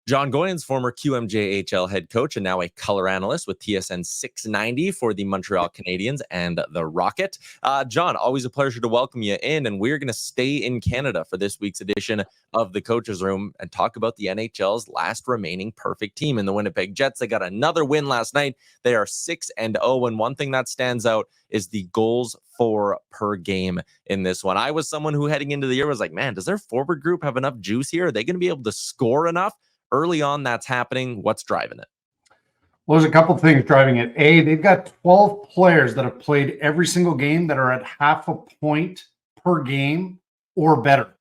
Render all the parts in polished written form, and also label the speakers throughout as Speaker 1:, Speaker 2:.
Speaker 1: Jon Goyens, former QMJHL head coach and now a color analyst with TSN 690 for the Montreal Canadiens and the Rocket. Jon, always a pleasure to welcome you in, and we're going to stay in Canada for this week's edition of the Coach's Room and talk about the NHL's last remaining perfect team in the Winnipeg Jets. They got another win last night. They are 6-0, and one thing that stands out is the goals for per game in this one. I was someone who heading into the year was like, man, does their forward group have enough juice here? Are they going to be able to score enough? Early on, that's happening. What's driving it?
Speaker 2: Well, there's a couple things driving it. A, they've got 12 players that have played every single game that are at half a point per game or better.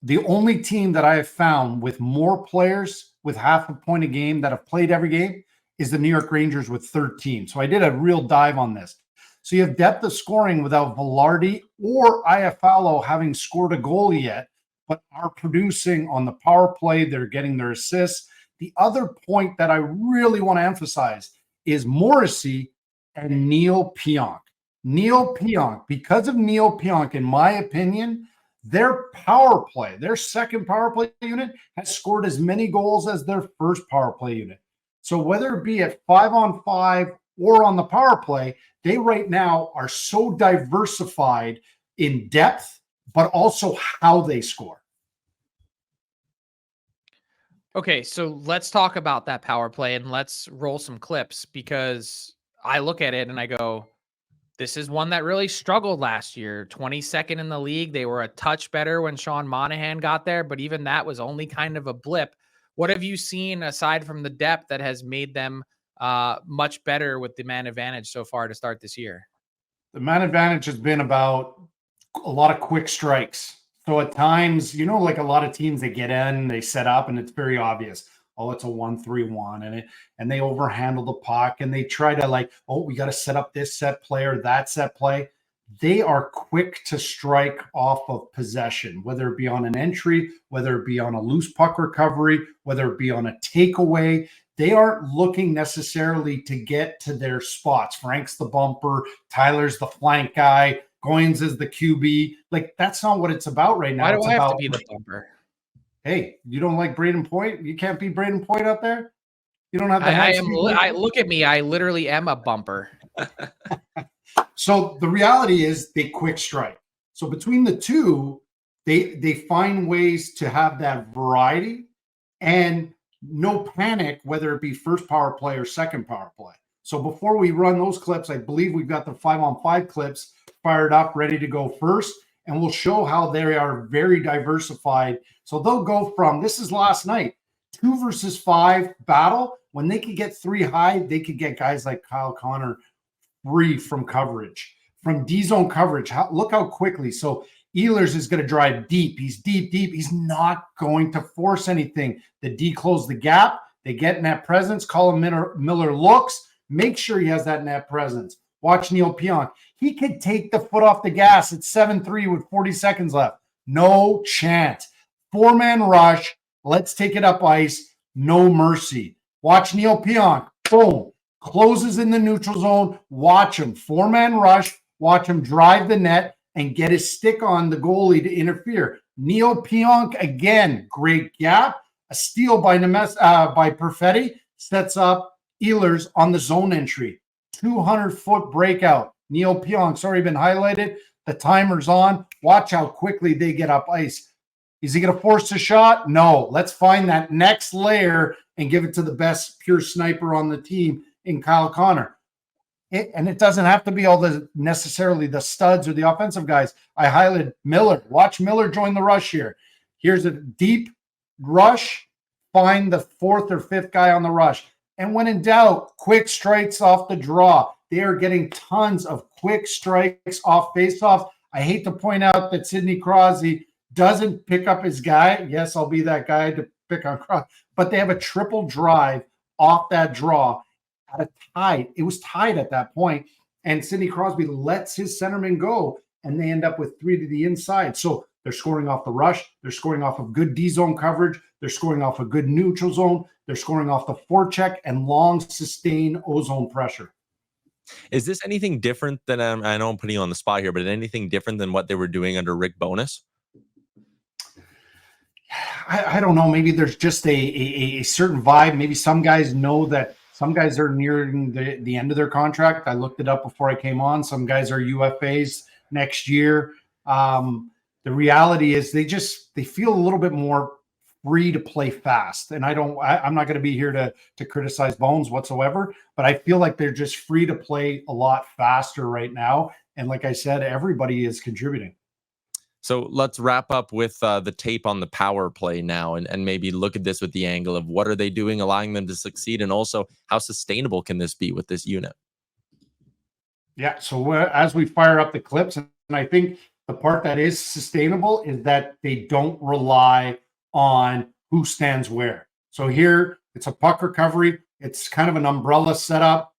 Speaker 2: The only team that I have found with more players with half a point a game that have played every game is the New York Rangers with 13. So I did a real dive on this. So you have depth of scoring without Velarde or Iafallo having scored a goal yet, but are producing on the power play. They're getting their assists. The other point that I really want to emphasize is Morrissey and Neil Pionk. Neil Pionk, because of Neil Pionk, in my opinion, their power play, their second power play unit has scored as many goals as their first power play unit. So whether it be at 5-on-5 or on the power play, they right now are so diversified in depth, but also how they score.
Speaker 3: Okay, so let's talk about that power play and let's roll some clips, because I look at it and I go, this is one that really struggled last year. 22nd in the league. They were a touch better when Sean Monahan got there, but even that was only kind of a blip. What have you seen aside from the depth that has made them much better with the man advantage so far to start this year?
Speaker 2: The man advantage has been about a lot of quick strikes. So at times, like a lot of teams, they get in, they set up, and it's very obvious. Oh, it's a 1-3-1, and they overhandle the puck, and they try to we got to set up this set play or that set play. They are quick to strike off of possession, whether it be on an entry, whether it be on a loose puck recovery, whether it be on a takeaway. They aren't looking necessarily to get to their spots. Frank's the bumper, Tyler's the flank guy, Goyens is the QB. That's not what it's about right now.
Speaker 3: Why do
Speaker 2: it's
Speaker 3: I
Speaker 2: about,
Speaker 3: have to be the bumper?
Speaker 2: Hey, you don't like Braden Point? You can't be Braden Point out there? You don't have the
Speaker 3: I look at me. I literally am a bumper.
Speaker 2: So the reality is they quick strike. So between the two, they find ways to have that variety and no panic, whether it be first power play or second power play. So before we run those clips, I believe we've got the 5-on-5 clips fired up, ready to go first. And we'll show how they are very diversified. So they'll go from, this is last night, 2 versus 5 battle. When they could get 3 high, they could get guys like Kyle Connor free from coverage, from D-zone coverage. Look how quickly. So Ehlers is going to drive deep. He's deep. He's not going to force anything. The D close the gap. They get net presence. Colin Miller looks. Make sure he has that net presence. Watch Neil Pionk. He could take the foot off the gas at 7-3 with 40 seconds left. No chance. 4-man rush. Let's take it up ice. No mercy. Watch Neil Pionk. Boom. Closes in the neutral zone. Watch him. 4-man rush. Watch him drive the net and get his stick on the goalie to interfere. Neil Pionk, again, great gap. A steal by Perfetti sets up Ehlers on the zone entry. 200-foot breakout. Neil Pionk's already been highlighted. The timer's on. Watch how quickly they get up ice. Is he going to force a shot? No. Let's find that next layer and give it to the best pure sniper on the team in Kyle Connor. And it doesn't have to be all necessarily the studs or the offensive guys. I highlighted Miller. Watch Miller join the rush here. Here's a deep rush. Find the 4th or 5th guy on the rush. And when in doubt, quick strikes off the draw. They are getting tons of quick strikes off faceoffs. I hate to point out that Sidney Crosby doesn't pick up his guy. Yes, I'll be that guy to pick on Crosby. But they have a triple drive off that draw at a tie. It was tied at that point, and Sidney Crosby lets his centerman go, and they end up with 3 to the inside. So they're scoring off the rush. They're scoring off of good D-zone coverage. They're scoring off a good neutral zone. They're scoring off the forecheck and long, sustained O-zone pressure.
Speaker 1: Is this anything different than, I know I'm putting you on the spot here, but anything different than what they were doing under Rick Bowness?
Speaker 2: I don't know. Maybe there's just a certain vibe. Maybe some guys know that some guys are nearing the end of their contract. I looked it up before I came on. Some guys are UFAs next year. The reality is they feel a little bit more free to play fast. And I'm not going to be here to criticize Bones whatsoever, but I feel like they're just free to play a lot faster right now. And like I said, everybody is contributing.
Speaker 1: So let's wrap up with the tape on the power play now and maybe look at this with the angle of what are they doing, allowing them to succeed, and also how sustainable can this be with this unit?
Speaker 2: Yeah, so as we fire up the clips, and I think the part that is sustainable is that they don't rely on who stands where. So here, it's a puck recovery. It's kind of an umbrella setup.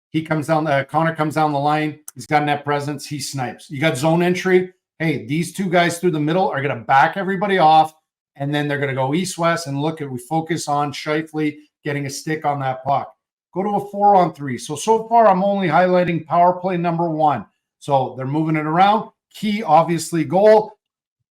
Speaker 2: He comes down, Connor comes down the line. He's got net presence. He snipes. You got zone entry. Hey, these two guys through the middle are going to back everybody off, and then they're going to go east-west, and look, we focus on Scheifele getting a stick on that puck. Go to a 4-on-3. So far, I'm only highlighting power play number 1. So they're moving it around. Key, obviously, goal.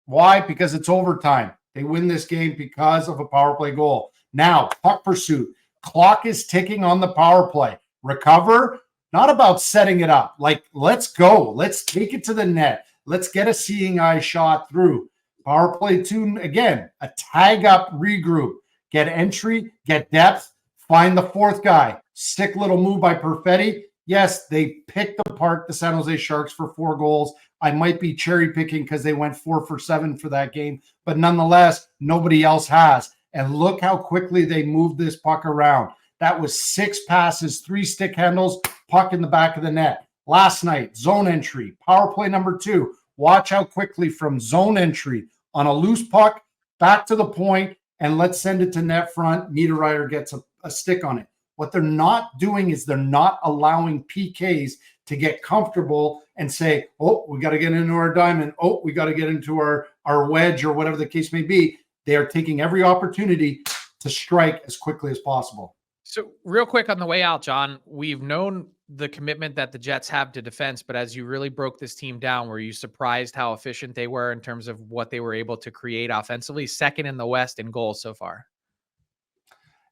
Speaker 2: Why? Because it's overtime. They win this game because of a power play goal. Now, puck pursuit. Clock is ticking on the power play. Recover, not about setting it up. Like, let's go. Let's take it to the net. Let's get a seeing eye shot through. Power play 2, again, a tag up, regroup. Get entry, get depth, find the fourth guy. Sick little move by Perfetti. Yes, they picked apart the San Jose Sharks for 4 goals. I might be cherry picking because they went 4 for 7 for that game, but nonetheless, nobody else has. And look how quickly they moved this puck around. That was 6 passes, 3 stick handles, puck in the back of the net. Last night, zone entry, power play number 2. Watch how quickly from zone entry on a loose puck back to the point, and let's send it to net front. Niederreiter gets a stick on it. What they're not doing is they're not allowing PKs to get comfortable and say, oh, we got to get into our diamond. Oh, we got to get into our wedge or whatever the case may be. They are taking every opportunity to strike as quickly as possible.
Speaker 3: So real quick on the way out, John, we've known the commitment that the Jets have to defense, but as you really broke this team down, were you surprised how efficient they were in terms of what they were able to create offensively? Second in the West in goals so far.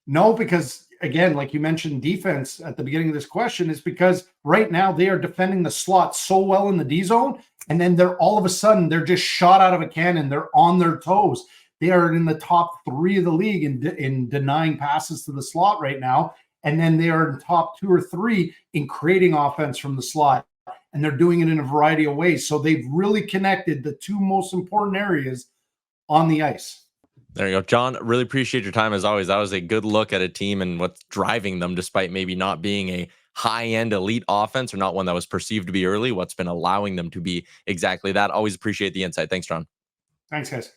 Speaker 2: No, because again, like you mentioned, defense at the beginning of this question is because right now they are defending the slot so well in the D zone. And then they're all of a sudden, they're just shot out of a cannon. They're on their toes. They are in the top 3 of the league in denying passes to the slot right now. And then they are in top 2 or 3 in creating offense from the slot. And they're doing it in a variety of ways. So they've really connected the 2 most important areas on the ice.
Speaker 1: There you go. John, really appreciate your time as always. That was a good look at a team and what's driving them, despite maybe not being a high-end elite offense or not one that was perceived to be early, what's been allowing them to be exactly that. Always appreciate the insight. Thanks, John.
Speaker 2: Thanks, guys.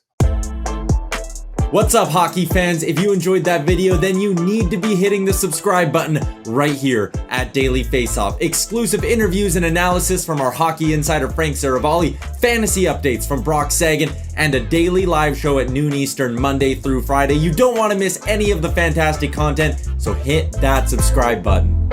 Speaker 4: What's up, hockey fans? If you enjoyed that video, then you need to be hitting the subscribe button right here at Daily Faceoff. Exclusive interviews and analysis from our hockey insider Frank Saravalli, fantasy updates from Brock Sagan, and a daily live show at noon Eastern, Monday through Friday. You don't want to miss any of the fantastic content, so hit that subscribe button.